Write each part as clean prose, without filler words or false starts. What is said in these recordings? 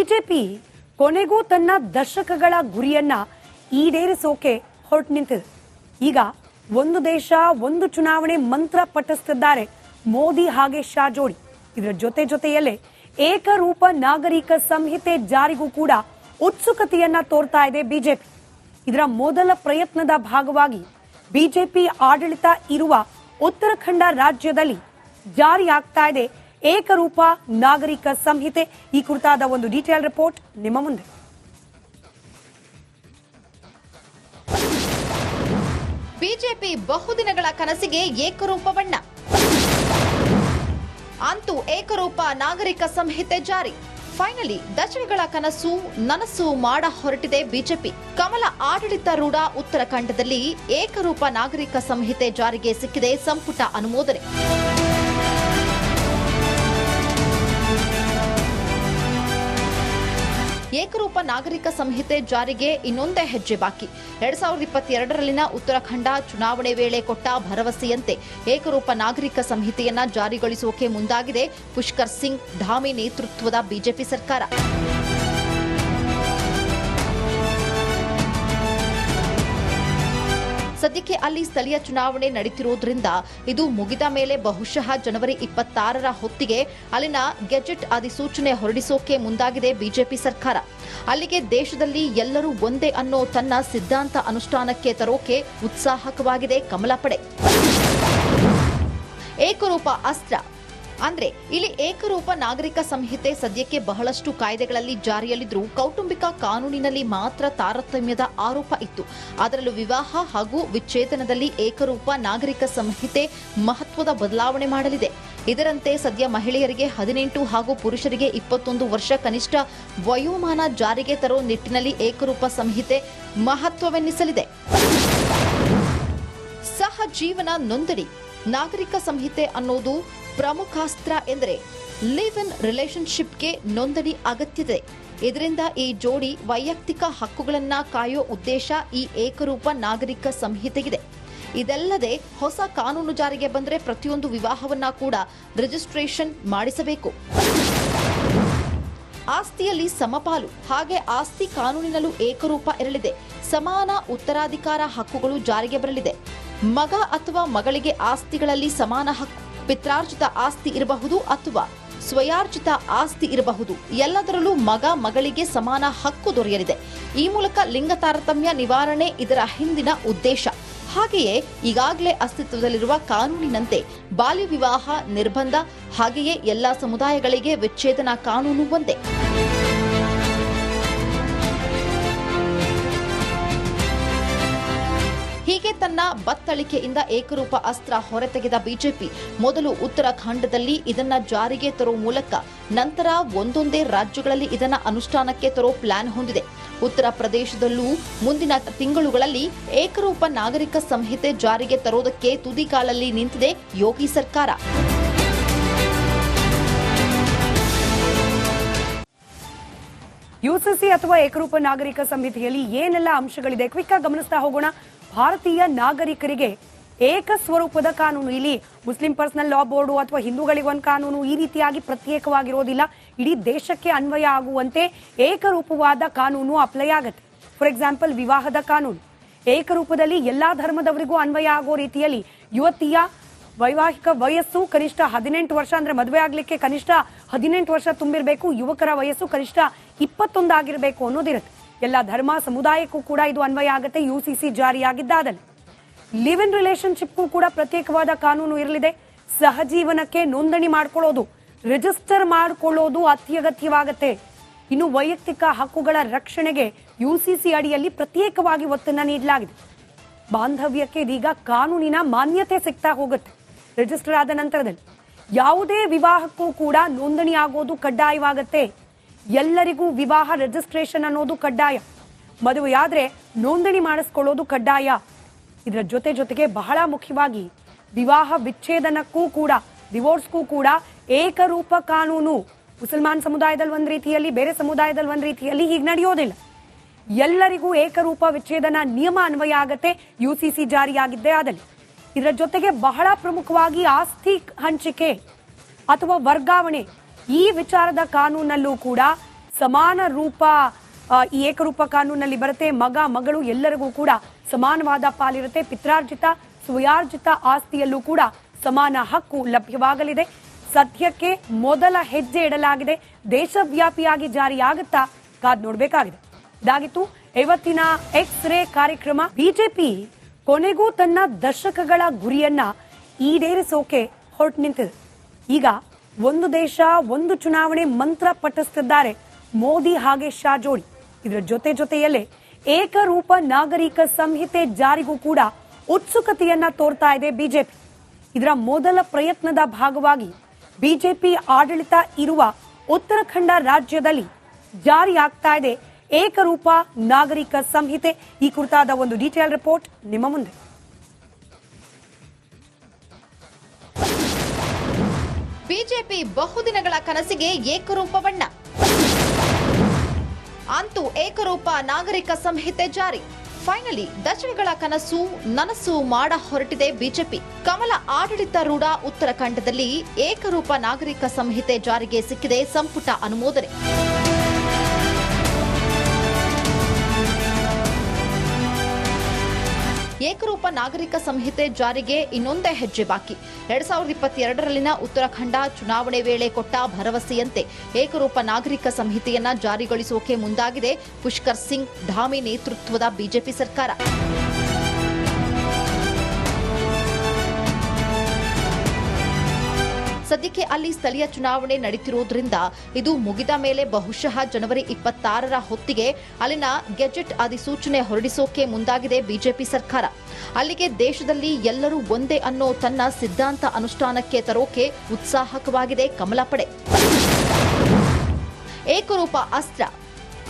BJP ಕೊನೆಗೂ ತನ್ನ ದಶಕಗಳ ಗುರಿಯನ್ನ ಈಡೇರಿಸೋಕೆ ಹೊರಟು ನಿಂತಿದೆ. ಈಗ ಒಂದು ದೇಶ ಒಂದು ಚುನಾವಣೆ ಮಂತ್ರ ಪಠಿಸುತ್ತಿದ್ದಾರೆ ಮೋದಿ ಹಾಗೆ ಶಾ ಜೋಡಿ. ಇದರ ಜೊತೆಯಲ್ಲೇ ಏಕರೂಪ ನಾಗರಿಕ ಸಂಹಿತೆ ಜಾರಿಗೂ ಕೂಡ ಉತ್ಸುಕತೆಯನ್ನ ತೋರ್ತಾ ಇದೆ ಬಿಜೆಪಿ. ಇದರ ಮೊದಲ ಪ್ರಯತ್ನದ ಭಾಗವಾಗಿ ಬಿಜೆಪಿ ಆಡಳಿತ ಇರುವ ಉತ್ತರಾಖಂಡ ರಾಜ್ಯದಲ್ಲಿ ಜಾರಿಯಾಗ್ತಾ ಇದೆ ಏಕರೂಪ ನಾಗರಿಕ ಸಂಹಿತೆ. ಈ ಕುರಿತಾದ ಒಂದು ಡೀಟೇಲ್ ರಿಪೋರ್ಟ್ ನಿಮ್ಮ ಮುಂದೆ. ಬಿಜೆಪಿ ಬಹುದಿನಗಳ ಕನಸಿಗೆ ಏಕರೂಪ ಬಣ್ಣ. ಅಂತೂ ಏಕರೂಪ ನಾಗರಿಕ ಸಂಹಿತೆ ಜಾರಿ. ಫೈನಲಿ ದಶಕಗಳ ಕನಸು ನನಸು ಮಾಡ ಹೊರಟಿದೆ ಬಿಜೆಪಿ. ಕಮಲ ಆಡಳಿತಾರೂಢ ಉತ್ತರಾಖಂಡದಲ್ಲಿ ಏಕರೂಪ ನಾಗರಿಕ ಸಂಹಿತೆ ಜಾರಿಗೆ ಸಿಕ್ಕಿದೆ ಸಂಪುಟ ಅನುಮೋದನೆ. ಏಕರೂಪ ನಾಗರಿಕ ಸಂಹಿತೆ ಜಾರಿಗೆ ಇನ್ನೊಂದೇ ಹೆಜ್ಜೆ ಬಾಕಿ. 2022ರಲ್ಲಿನ ಉತ್ತರಾಖಂಡ ಚುನಾವಣೆ ವೇಳೆ ಕೊಟ್ಟ ಭರವಸೆಯಂತೆ ಏಕರೂಪ ನಾಗರಿಕ ಸಂಹಿತೆಯನ್ನ ಜಾರಿಗೊಳಿಸೋಕೆ ಮುಂದಾಗಿದೆ ಪುಷ್ಕರ್ ಸಿಂಗ್ ಧಾಮಿ ನೇತೃತ್ವದ ಬಿಜೆಪಿ ಸರ್ಕಾರ. ಸದ್ಯಕ್ಕೆ ಅಲ್ಲಿ ಸ್ಥಳೀಯ ಚುನಾವಣೆ ನಡೆಯುತ್ತಿರುವುದರಿಂದ ಇದು ಮುಗಿದ ಮೇಲೆ ಬಹುಶಃ ಜನವರಿ 26ರ ಹೊತ್ತಿಗೆ ಅಲ್ಲಿನ ಗೆಜೆಟ್ ಅಧಿಸೂಚನೆ ಹೊರಡಿಸೋಕೆ ಮುಂದಾಗಿದೆ ಬಿಜೆಪಿ ಸರ್ಕಾರ. ಅಲ್ಲಿಗೆ ದೇಶದಲ್ಲಿ ಎಲ್ಲರೂ ಒಂದೇ ಅನ್ನೋ ತನ್ನ ಸಿದ್ಧಾಂತ ಅನುಷ್ಠಾನಕ್ಕೆ ತರೋಕೆ ಉತ್ಸಾಹಕವಾಗಿದೆ ಕಮಲ ಪಡೆ. ಏಕರೂಪ ಅಸ್ತ್ರ ಅಂದ್ರೆ ಇಲ್ಲಿ ಏಕರೂಪ ನಾಗರಿಕ ಸಂಹಿತೆ ಸದ್ಯಕ್ಕೆ ಬಹಳಷ್ಟು ಕಾಯ್ದೆಗಳಲ್ಲಿ ಜಾರಿಯಲ್ಲಿದ್ರೂ ಕೌಟುಂಬಿಕ ಕಾನೂನಿನಲ್ಲಿ ಮಾತ್ರ ತಾರತಮ್ಯದ ಆರೋಪ ಇತ್ತು. ಅದರಲ್ಲೂ ವಿವಾಹ ಹಾಗೂ ವಿಚ್ಛೇದನದಲ್ಲಿ ಏಕರೂಪ ನಾಗರಿಕ ಸಂಹಿತೆ ಮಹತ್ವದ ಬದಲಾವಣೆ ಮಾಡಲಿದೆ. ಇದರಂತೆ ಸದ್ಯ ಮಹಿಳೆಯರಿಗೆ 18 ಹಾಗೂ ಪುರುಷರಿಗೆ 21 ವರ್ಷ ಕನಿಷ್ಠ ವಯೋಮಾನ ಜಾರಿಗೆ ತರೋ ನಿಟ್ಟಿನಲ್ಲಿ ಏಕರೂಪ ಸಂಹಿತೆ ಮಹತ್ವವೆನ್ನಿಸಲಿದೆ. ಸಹಜೀವನ ನೋಂದಣಿ ನಾಗರಿಕ ಸಂಹಿತೆ ಅನ್ನೋದು ಪ್ರಮುಖಾಸ್ತ್ರ ಎಂದರೆ ಲಿವ್ ಇನ್ ರಿಲೇಶನ್ಶಿಪ್ಗೆ ನೋಂದಣಿ ಅಗತ್ಯತೆ. ಇದರಿಂದ ಈ ಜೋಡಿ ವೈಯಕ್ತಿಕ ಹಕ್ಕುಗಳನ್ನ ಕಾಯೋ ಉದ್ದೇಶ ಈ ಏಕರೂಪ ನಾಗರಿಕ ಸಂಹಿತೆಗಿದೆ. ಇದಲ್ಲದೆ ಹೊಸ ಕಾನೂನು ಜಾರಿಗೆ ಬಂದರೆ ಪ್ರತಿಯೊಂದು ವಿವಾಹವನ್ನ ಕೂಡ ರಿಜಿಸ್ಟ್ರೇಷನ್ ಮಾಡಿಸಬೇಕು. ಆಸ್ತಿಯಲ್ಲಿ ಸಮಪಾಲು, ಹಾಗೆ ಆಸ್ತಿ ಕಾನೂನಿನಲ್ಲೂ ಏಕರೂಪ ಇರಲಿದೆ. ಸಮಾನ ಉತ್ತರಾಧಿಕಾರ ಹಕ್ಕುಗಳು ಜಾರಿಗೆ ಬರಲಿದೆ. ಮಗ ಅಥವಾ ಮಗಳಿಗೆ ಆಸ್ತಿಗಳಲ್ಲಿ ಸಮಾನ ಹಕ್ಕು. ಪಿತ್ರಾರ್ಜಿತ ಆಸ್ತಿ ಇರಬಹುದು ಅಥವಾ ಸ್ವಯಾರ್ಜಿತ ಆಸ್ತಿ ಇರಬಹುದು. ಎಲ್ಲದರಲ್ಲೂ ಮಗ ಮಗಳಿಗೆ ಸಮಾನ ಹಕ್ಕು ದೊರೆಯಲಿದೆ. ಈ ಮೂಲಕ ಲಿಂಗ ತಾರತಮ್ಯ ನಿವಾರಣೆ ಇದರ ಹಿಂದಿನ ಉದ್ದೇಶ. ಹಾಗೆಯೇ ಈಗಾಗಲೇ ಅಸ್ತಿತ್ವದಲ್ಲಿರುವ ಕಾನೂನಿನಂತೆ ಬಾಲ್ಯ ವಿವಾಹ ನಿರ್ಬಂಧ, ಹಾಗೆಯೇ ಎಲ್ಲಾ ಸಮುದಾಯಗಳಿಗೆ ವಿಚ್ಛೇದನ ಕಾನೂನು ಒಂದೇ. ಹೀಗೆ ತನ್ನ ಬತ್ತಳಿಕೆಯಿಂದ ಏಕರೂಪ ಅಸ್ತ್ರ ಹೊರತೆಗೆದ ಬಿಜೆಪಿ ಮೊದಲು ಉತ್ತರಾಖಂಡದಲ್ಲಿ ಇದನ್ನ ಜಾರಿಗೆ ತರೋ ಮೂಲಕ ನಂತರ ಒಂದೊಂದೇ ರಾಜ್ಯಗಳಲ್ಲಿ ಇದನ್ನ ಅನುಷ್ಠಾನಕ್ಕೆ ತರೋ ಪ್ಲಾನ್ ಹೊಂದಿದೆ. ಉತ್ತರ ಪ್ರದೇಶದಲ್ಲೂ ಮುಂದಿನ ತಿಂಗಳುಗಳಲ್ಲಿ ಏಕರೂಪ ನಾಗರಿಕ ಸಂಹಿತೆ ಜಾರಿಗೆ ತರೋದಕ್ಕೆ ತುದಿಗಾಲಲ್ಲಿ ನಿಂತಿದೆ ಯೋಗಿ ಸರ್ಕಾರ. ಯುಸಿಸಿ ಅಥವಾ ಏಕರೂಪ ನಾಗರಿಕ ಸಂಹಿತೆಯಲ್ಲಿ ಏನೆಲ್ಲ ಅಂಶಗಳಿದೆ ಕ್ವಿಕ್ ಆಗಿ ಗಮನಿಸ್ತಾ ಹೋಗೋಣ. ಭಾರತೀಯ ನಾಗರಿಕರಿಗೆ ಏಕ ಸ್ವರೂಪದ ಕಾನೂನು. ಇಲ್ಲಿ ಮುಸ್ಲಿಂ ಪರ್ಸನಲ್ ಲಾ ಬೋರ್ಡು ಅಥವಾ ಹಿಂದೂಗಳಿಗೊಂದು ಕಾನೂನು ಈ ರೀತಿಯಾಗಿ ಪ್ರತ್ಯೇಕವಾಗಿರೋದಿಲ್ಲ. ಇಡೀ ದೇಶಕ್ಕೆ ಅನ್ವಯ ಆಗುವಂತೆ ಏಕರೂಪವಾದ ಕಾನೂನು ಅಪ್ಲೈ ಆಗುತ್ತೆ. ಫಾರ್ ಎಕ್ಸಾಂಪಲ್, ವಿವಾಹದ ಕಾನೂನು ಏಕರೂಪದಲ್ಲಿ ಎಲ್ಲಾ ಧರ್ಮದವರಿಗೂ ಅನ್ವಯ ಆಗೋ ರೀತಿಯಲ್ಲಿ ಯುವತಿಯ ವೈವಾಹಿಕ ವಯಸ್ಸು ಕನಿಷ್ಠ 18 ವರ್ಷ, ಅಂದ್ರೆ ಮದುವೆ ಆಗ್ಲಿಕ್ಕೆ ಕನಿಷ್ಠ 18 ವರ್ಷ ತುಂಬಿರಬೇಕು. ಯುವಕರ ವಯಸ್ಸು ಕನಿಷ್ಠ 21 ಆಗಿರಬೇಕು ಅನ್ನೋದಿರುತ್ತೆ. ಎಲ್ಲ ಧರ್ಮ ಸಮುದಾಯಕ್ಕೂ ಕೂಡ ಇದು ಅನ್ವಯ ಆಗುತ್ತೆ. ಯುಸಿಸಿ ಜಾರಿಯಾಗಿದ್ದಾದಲ್ಲಿ ಲಿವ್ ಇನ್ ರಿಲೇಶನ್ಶಿಪ್ಗೂ ಕೂಡ ಪ್ರತ್ಯೇಕವಾದ ಕಾನೂನು ಇರಲಿದೆ. ಸಹಜೀವನಕ್ಕೆ ನೋಂದಣಿ ಮಾಡ್ಕೊಳ್ಳೋದು, ರಿಜಿಸ್ಟರ್ ಮಾಡಿಕೊಳ್ಳೋದು ಅತ್ಯಗತ್ಯವಾಗುತ್ತೆ. ಇನ್ನು ವೈಯಕ್ತಿಕ ಹಕ್ಕುಗಳ ರಕ್ಷಣೆಗೆ ಯುಸಿಸಿ ಅಡಿಯಲ್ಲಿ ಪ್ರತ್ಯೇಕವಾಗಿ ಒತ್ತನ್ನು ನೀಡಲಾಗಿದೆ. ಬಾಂಧವ್ಯಕ್ಕೆ ಇದೀಗ ಕಾನೂನಿನ ಮಾನ್ಯತೆ ಸಿಗ್ತಾ ಹೋಗುತ್ತೆ. ರಿಜಿಸ್ಟರ್ ಆದ ನಂತರದಲ್ಲಿ ಯಾವುದೇ ವಿವಾಹಕ್ಕೂ ಕೂಡ ನೋಂದಣಿ ಆಗೋದು ಕಡ್ಡಾಯವಾಗುತ್ತೆ. ಎಲ್ಲರಿಗೂ ವಿವಾಹ ರಿಜಿಸ್ಟ್ರೇಷನ್ ಅನ್ನೋದು ಕಡ್ಡಾಯ. ಮದುವೆಯಾದ್ರೆ ನೋಂದಣಿ ಮಾಡಿಸ್ಕೊಳ್ಳೋದು ಕಡ್ಡಾಯ. ಇದರ ಜೊತೆಗೆ ಬಹಳ ಮುಖ್ಯವಾಗಿ ವಿವಾಹ ವಿಚ್ಛೇದನಕ್ಕೂ ಕೂಡ, ಡಿವೋರ್ಸ್ಗೂ ಕೂಡ ಏಕರೂಪ ಕಾನೂನು. ಮುಸಲ್ಮಾನ್ ಸಮುದಾಯದಲ್ಲಿ ಒಂದು ರೀತಿಯಲ್ಲಿ, ಬೇರೆ ಸಮುದಾಯದಲ್ಲಿ ಒಂದು ರೀತಿಯಲ್ಲಿ ಹೀಗೆ ನಡೆಯೋದಿಲ್ಲ. ಎಲ್ಲರಿಗೂ ಏಕರೂಪ ವಿಚ್ಛೇದನ ನಿಯಮ ಅನ್ವಯ ಆಗತ್ತೆ ಯುಸಿಸಿ ಜಾರಿಯಾಗಿದ್ದೇ ಆದಲ್ಲಿ. ಇದರ ಜೊತೆಗೆ ಬಹಳ ಪ್ರಮುಖವಾಗಿ ಆಸ್ತಿ ಹಂಚಿಕೆ ಅಥವಾ ವರ್ಗಾವಣೆ ಈ ವಿಚಾರದ ಕಾನೂನಲ್ಲೂ ಕೂಡ ಸಮಾನ ರೂಪ ಈ ಏಕರೂಪ ಕಾನೂನಲ್ಲಿ ಬರುತ್ತೆ. ಮಗ ಮಗಳು ಎಲ್ಲರಿಗೂ ಕೂಡ ಸಮಾನವಾದ ಪಾಲಿರುತ್ತೆ. ಪಿತ್ರಾರ್ಜಿತ ಸ್ವಯಾರ್ಜಿತ ಆಸ್ತಿಯಲ್ಲೂ ಕೂಡ ಸಮಾನ ಹಕ್ಕು ಲಭ್ಯವಾಗಲಿದೆ. ಸದ್ಯಕ್ಕೆ ಮೊದಲ ಹೆಜ್ಜೆ ಇಡಲಾಗಿದೆ. ದೇಶವ್ಯಾಪಿಯಾಗಿ ಜಾರಿಯಾಗುತ್ತಾ ಕಾದ್ ನೋಡಬೇಕಾಗಿದೆ. ಇದಾಗಿತ್ತು ಇವತ್ತಿನ ಎಕ್ಸ್-ರೇ ಕಾರ್ಯಕ್ರಮ. ಬಿಜೆಪಿ ಕೊನೆಗೂ ತನ್ನ ದಶಕಗಳ ಗುರಿಯನ್ನ ಈಡೇರಿಸೋಕೆ ಹೊರಟು ನಿಂತಿದೆ. ಈಗ ಒಂದು ದೇಶ ಒಂದು ಚುನಾವಣೆ ಮಂತ್ರ ಪಠಿಸುತ್ತಿದ್ದಾರೆ ಮೋದಿ ಹಾಗೆ ಶಾ ಜೋಡಿ. ಇದರ ಜೊತೆಯಲ್ಲೇ ಏಕರೂಪ ನಾಗರಿಕ ಸಂಹಿತೆ ಜಾರಿಗೂ ಕೂಡ ಉತ್ಸುಕತೆಯನ್ನ ತೋರ್ತಾ ಇದೆ ಬಿಜೆಪಿ. ಇದರ ಮೊದಲ ಪ್ರಯತ್ನದ ಭಾಗವಾಗಿ ಬಿಜೆಪಿ ಆಡಳಿತ ಇರುವ ಉತ್ತರಾಖಂಡ ರಾಜ್ಯದಲ್ಲಿ ಜಾರಿಯಾಗ್ತಾ ಇದೆ ಏಕರೂಪ ನಾಗರಿಕ ಸಂಹಿತೆ. ಈ ಕುರಿತಾದ ಒಂದು ಡೀಟೇಲ್ ರಿಪೋರ್ಟ್ ನಿಮ್ಮ ಮುಂದೆ. ಬಿಜೆಪಿ ಬಹುದಿನಗಳ ಕನಸಿಗೆ ಏಕರೂಪ ಬಣ್ಣ. ಅಂತೂ ಏಕರೂಪ ನಾಗರಿಕ ಸಂಹಿತೆ ಜಾರಿ. ಫೈನಲಿ ದಶಕಗಳ ಕನಸು ನನಸು ಮಾಡ ಹೊರಟಿದೆ ಬಿಜೆಪಿ. ಕಮಲ ಆಡಳಿತಾರೂಢ ಉತ್ತರಾಖಂಡದಲ್ಲಿ ಏಕರೂಪ ನಾಗರಿಕ ಸಂಹಿತೆ ಜಾರಿಗೆ ಸಿಕ್ಕಿದೆ ಸಂಪುಟ ಅನುಮೋದನೆ. ಏಕರೂಪ ನಾಗರಿಕ ಸಂಹಿತೆ ಜಾರಿಗೆ ಇನ್ನೊಂದೇ ಹೆಜ್ಜೆ ಬಾಕಿ. 2022ರಲ್ಲಿನ ಉತ್ತರಾಖಂಡ ಚುನಾವಣೆ ವೇಳೆ ಕೊಟ್ಟ ಭರವಸೆಯಂತೆ ಏಕರೂಪ ನಾಗರಿಕ ಸಂಹಿತೆಯನ್ನ ಜಾರಿಗೊಳಿಸುವುದಕ್ಕೆ ಮುಂದಾಗಿದೆ ಪುಷ್ಕರ್ ಸಿಂಗ್ ಧಾಮಿ ನೇತೃತ್ವದ ಬಿಜೆಪಿ ಸರ್ಕಾರ. ಸದ್ಯಕ್ಕೆ ಅಲ್ಲಿ ಸ್ಥಳೀಯ ಚುನಾವಣೆ ನಡೆಯುತ್ತಿರುವುದರಿಂದ ಇದು ಮುಗಿದ ಮೇಲೆ ಬಹುಶಃ ಜನವರಿ 26ರ ಹೊತ್ತಿಗೆ ಅಲ್ಲಿನ ಗೆಜೆಟ್ ಅಧಿಸೂಚನೆ ಹೊರಡಿಸೋಕೆ ಮುಂದಾಗಿದೆ ಬಿಜೆಪಿ ಸರ್ಕಾರ. ಅಲ್ಲಿಗೆ ದೇಶದಲ್ಲಿ ಎಲ್ಲರೂ ಒಂದೇ ಅನ್ನೋ ತನ್ನ ಸಿದ್ಧಾಂತ ಅನುಷ್ಠಾನಕ್ಕೆ ತರೋಕೆ ಉತ್ಸಾಹಕವಾಗಿದೆ ಕಮಲ ಪಡೆ. ಏಕರೂಪ ಅಸ್ತ್ರ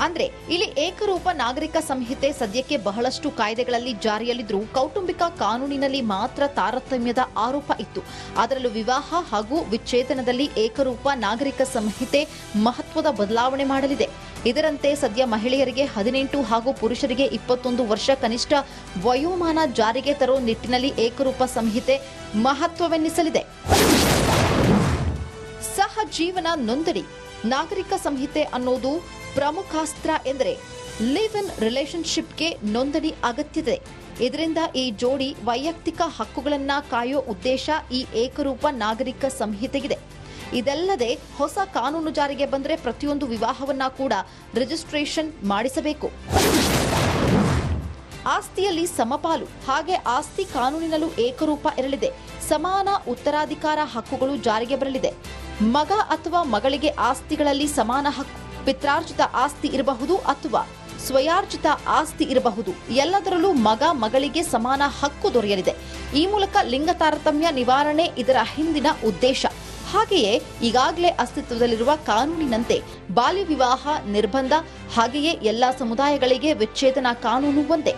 ಅಂದ್ರೆ ಇಲ್ಲಿ ಏಕರೂಪ ನಾಗರಿಕ ಸಂಹಿತೆ ಸದ್ಯಕ್ಕೆ ಬಹಳಷ್ಟು ಕಾಯ್ದೆಗಳಲ್ಲಿ ಜಾರಿಯಲ್ಲಿದ್ರೂ ಕೌಟುಂಬಿಕ ಕಾನೂನಿನಲ್ಲಿ ಮಾತ್ರ ತಾರತಮ್ಯದ ಆರೋಪ ಇತ್ತು. ಅದರಲ್ಲೂ ವಿವಾಹ ಹಾಗೂ ವಿಚ್ಛೇದನದಲ್ಲಿ ಏಕರೂಪ ನಾಗರಿಕ ಸಂಹಿತೆ ಮಹತ್ವದ ಬದಲಾವಣೆ ಮಾಡಲಿದೆ. ಇದರಂತೆ ಸದ್ಯ ಮಹಿಳೆಯರಿಗೆ 18 ಹಾಗೂ ಪುರುಷರಿಗೆ 21 ವರ್ಷ ಕನಿಷ್ಠ ವಯೋಮಾನ ಜಾರಿಗೆ ತರೋ ನಿಟ್ಟಿನಲ್ಲಿ ಏಕರೂಪ ಸಂಹಿತೆ ಮಹತ್ವವೆನ್ನಿಸಲಿದೆ. ಸಹಜೀವನ ನೋಂದಣಿ ನಾಗರಿಕ ಸಂಹಿತೆ ಅನ್ನೋದು ಪ್ರಮುಖಾಸ್ತ್ರ ಎಂದರೆ ಲಿವ್ ಇನ್ ರಿಲೇಶನ್ಶಿಪ್ಗೆ ನೋಂದಣಿ ಅಗತ್ಯತೆ. ಇದರಿಂದ ಈ ಜೋಡಿ ವೈಯಕ್ತಿಕ ಹಕ್ಕುಗಳನ್ನ ಕಾಯೋ ಉದ್ದೇಶ ಈ ಏಕರೂಪ ನಾಗರಿಕ ಸಂಹಿತೆಗಿದೆ. ಇದಲ್ಲದೆ ಹೊಸ ಕಾನೂನು ಜಾರಿಗೆ ಬಂದರೆ ಪ್ರತಿಯೊಂದು ವಿವಾಹವನ್ನ ಕೂಡ ರಿಜಿಸ್ಟ್ರೇಷನ್ ಮಾಡಿಸಬೇಕು. ಆಸ್ತಿಯಲ್ಲಿ ಸಮಪಾಲು ಹಾಗೆ ಆಸ್ತಿ ಕಾನೂನಿನಲ್ಲೂ ಏಕರೂಪ ಇರಲಿದೆ. ಸಮಾನ ಉತ್ತರಾಧಿಕಾರ ಹಕ್ಕುಗಳು ಜಾರಿಗೆ ಬರಲಿದೆ. ಮಗ ಅಥವಾ ಮಗಳಿಗೆ ಆಸ್ತಿಗಳಲ್ಲಿ ಸಮಾನ ಹಕ್ಕು. ಪಿತ್ರಾರ್ಜಿತ ಆಸ್ತಿ ಇರಬಹುದು ಅಥವಾ ಸ್ವಯಾರ್ಜಿತ ಆಸ್ತಿ ಇರಬಹುದು. ಎಲ್ಲದರಲ್ಲೂ ಮಗ ಮಗಳಿಗೆ ಸಮಾನ ಹಕ್ಕು ದೊರೆಯಲಿದೆ. ಈ ಮೂಲಕ ಲಿಂಗ ತಾರತಮ್ಯ ನಿವಾರಣೆ ಇದರ ಹಿಂದಿನ ಉದ್ದೇಶ. ಹಾಗೆಯೇ ಈಗಾಗಲೇ ಅಸ್ತಿತ್ವದಲ್ಲಿರುವ ಕಾನೂನಿನಂತೆ ಬಾಲ್ಯ ವಿವಾಹ ನಿರ್ಬಂಧ, ಹಾಗೆಯೇ ಎಲ್ಲಾ ಸಮುದಾಯಗಳಿಗೆ ವಿಚ್ಛೇದನ ಕಾನೂನು ಒಂದೇ.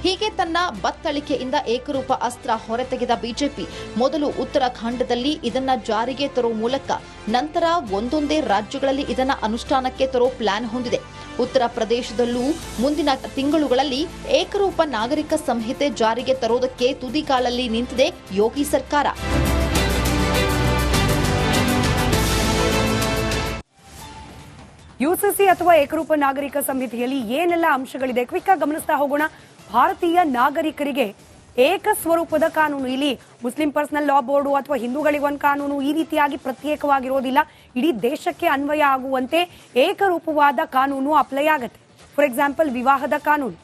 ಹೀಗೆ ತನ್ನ ಬತ್ತಳಿಕೆಯಿಂದ ಏಕರೂಪ ಅಸ್ತ್ರ ಹೊರತೆಗೆದ ಬಿಜೆಪಿ ಮೊದಲು ಉತ್ತರಾಖಂಡದಲ್ಲಿ ಇದನ್ನ ಜಾರಿಗೆ ತರೋ ಮೂಲಕ ನಂತರ ಒಂದೊಂದೇ ರಾಜ್ಯಗಳಲ್ಲಿ ಇದನ್ನ ಅನುಷ್ಠಾನಕ್ಕೆ ತರೋ ಪ್ಲಾನ್ ಹೊಂದಿದೆ. ಉತ್ತರ ಪ್ರದೇಶದಲ್ಲೂ ಮುಂದಿನ ತಿಂಗಳುಗಳಲ್ಲಿ ಏಕರೂಪ ನಾಗರಿಕ ಸಂಹಿತೆ ಜಾರಿಗೆ ತರೋದಕ್ಕೆ ತುದಿಗಾಲಲ್ಲಿ ನಿಂತಿದೆ ಯೋಗಿ ಸರ್ಕಾರ. ಯುಸಿಸಿ ಅಥವಾ ಏಕರೂಪ ನಾಗರಿಕ ಸಂಹಿತೆಯಲ್ಲಿ ಏನೆಲ್ಲ ಅಂಶಗಳಿದೆ ಕ್ವಿಕ್ ಆಗಿ ಗಮನಿಸ್ತಾ ಹೋಗೋಣ. ಭಾರತೀಯ ನಾಗರಿಕರಿಗೆ ಏಕ ಸ್ವರೂಪದ ಕಾನೂನು. ಇಲ್ಲಿ ಮುಸ್ಲಿಂ ಪರ್ಸನಲ್ ಲಾ ಬೋರ್ಡು ಅಥವಾ ಹಿಂದೂಗಳಿಗೊಂದು ಕಾನೂನು ಈ ರೀತಿಯಾಗಿ ಪ್ರತ್ಯೇಕವಾಗಿರೋದಿಲ್ಲ. ಇಡೀ ದೇಶಕ್ಕೆ ಅನ್ವಯ ಆಗುವಂತೆ ಏಕರೂಪವಾದ ಕಾನೂನು ಅಪ್ಲೈ ಆಗುತ್ತೆ. ಫಾರ್ ಎಕ್ಸಾಂಪಲ್, ವಿವಾಹದ ಕಾನೂನು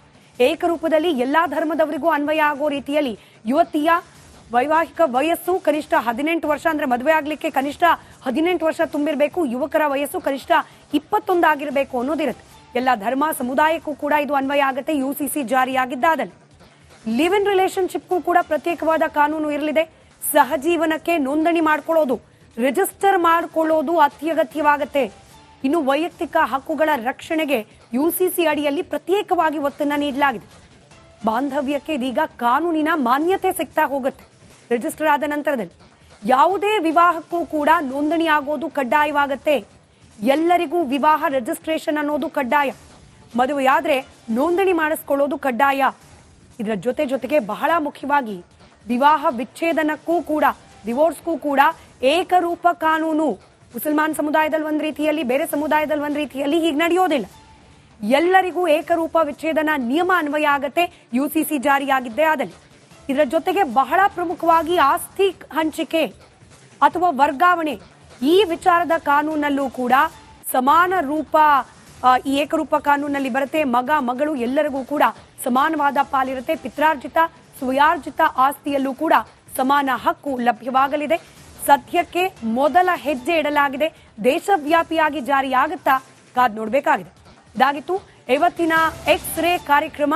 ಏಕರೂಪದಲ್ಲಿ ಎಲ್ಲಾ ಧರ್ಮದವರಿಗೂ ಅನ್ವಯ ಆಗೋ ರೀತಿಯಲ್ಲಿ ಯುವತಿಯ ವೈವಾಹಿಕ ವಯಸ್ಸು ಕನಿಷ್ಠ 18 ವರ್ಷ, ಅಂದ್ರೆ ಮದುವೆ ಆಗ್ಲಿಕ್ಕೆ ಕನಿಷ್ಠ 18 ವರ್ಷ ತುಂಬಿರಬೇಕು. ಯುವಕರ ವಯಸ್ಸು ಕನಿಷ್ಠ 21 ಆಗಿರಬೇಕು ಅನ್ನೋದಿರುತ್ತೆ. ಎಲ್ಲ ಧರ್ಮ ಸಮುದಾಯಕ್ಕೂ ಕೂಡ ಇದು ಅನ್ವಯ ಆಗುತ್ತೆ. ಯುಸಿಸಿ ಜಾರಿಯಾಗಿದ್ದಾದಲ್ಲಿ ಲಿವ್ ಇನ್ ರಿಲೇಶನ್ಶಿಪ್ಗೂ ಕೂಡ ಪ್ರತ್ಯೇಕವಾದ ಕಾನೂನು ಇರಲಿದೆ. ಸಹಜೀವನಕ್ಕೆ ನೋಂದಣಿ ಮಾಡ್ಕೊಳ್ಳೋದು, ರಿಜಿಸ್ಟರ್ ಮಾಡಿಕೊಳ್ಳೋದು ಅತ್ಯಗತ್ಯವಾಗುತ್ತೆ. ಇನ್ನು ವೈಯಕ್ತಿಕ ಹಕ್ಕುಗಳ ರಕ್ಷಣೆಗೆ ಯುಸಿಸಿ ಅಡಿಯಲ್ಲಿ ಪ್ರತ್ಯೇಕವಾಗಿ ಒತ್ತನ್ನು ನೀಡಲಾಗಿದೆ. ಬಾಂಧವ್ಯಕ್ಕೆ ಇದೀಗ ಕಾನೂನಿನ ಮಾನ್ಯತೆ ಸಿಗ್ತಾ ಹೋಗುತ್ತೆ. ರಿಜಿಸ್ಟರ್ ಆದ ನಂತರದಲ್ಲಿ ಯಾವುದೇ ವಿವಾಹಕ್ಕೂ ಕೂಡ ನೋಂದಣಿ ಆಗೋದು ಕಡ್ಡಾಯವಾಗುತ್ತೆ. ಎಲ್ಲರಿಗೂ ವಿವಾಹ ರಿಜಿಸ್ಟ್ರೇಷನ್ ಅನ್ನೋದು ಕಡ್ಡಾಯ. ಮದುವೆಯಾದ್ರೆ ನೋಂದಣಿ ಮಾಡಿಸ್ಕೊಳ್ಳೋದು ಕಡ್ಡಾಯ. ಇದರ ಜೊತೆಗೆ ಬಹಳ ಮುಖ್ಯವಾಗಿ ವಿವಾಹ ವಿಚ್ಛೇದನಕ್ಕೂ ಕೂಡ ಡಿವೋರ್ಸ್ಗೂ ಕೂಡ ಏಕರೂಪ ಕಾನೂನು. ಮುಸಲ್ಮಾನ್ ಸಮುದಾಯದಲ್ಲಿ ಒಂದ್ ರೀತಿಯಲ್ಲಿ, ಬೇರೆ ಸಮುದಾಯದಲ್ಲಿ ಒಂದ್ ರೀತಿಯಲ್ಲಿ ಹೀಗೆ ನಡೆಯೋದಿಲ್ಲ. ಎಲ್ಲರಿಗೂ ಏಕರೂಪ ವಿಚ್ಛೇದನ ನಿಯಮ ಅನ್ವಯ ಆಗತ್ತೆ UCC ಜಾರಿಯಾಗಿದ್ದೇ ಆದಲ್ಲಿ. ಇದರ ಜೊತೆಗೆ ಬಹಳ ಪ್ರಮುಖವಾಗಿ ಆಸ್ತಿ ಹಂಚಿಕೆ ಅಥವಾ ವರ್ಗಾವಣೆ ಈ ವಿಚಾರದ ಕಾನೂನಲ್ಲೂ ಕೂಡ ಸಮಾನ ರೂಪ ಈ ಏಕರೂಪ ಕಾನೂನಲ್ಲಿ ಬರುತ್ತೆ. ಮಗ ಮಗಳು ಎಲ್ಲರಿಗೂ ಕೂಡ ಸಮಾನವಾದ ಪಾಲಿರುತ್ತೆ. ಪಿತ್ರಾರ್ಜಿತ ಸ್ವಯಾರ್ಜಿತ ಆಸ್ತಿಯಲ್ಲೂ ಕೂಡ ಸಮಾನ ಹಕ್ಕು ಲಭ್ಯವಾಗಲಿದೆ. ಸದ್ಯಕ್ಕೆ ಮೊದಲ ಹೆಜ್ಜೆ ಇಡಲಾಗಿದೆ. ದೇಶವ್ಯಾಪಿಯಾಗಿ ಜಾರಿಯಾಗುತ್ತಾ ಕಾದ್ ನೋಡಬೇಕಾಗಿದೆ. ಇದಾಗಿತ್ತು ಇವತ್ತಿನ ಎಕ್ಸ್ ರೇ ಕಾರ್ಯಕ್ರಮ.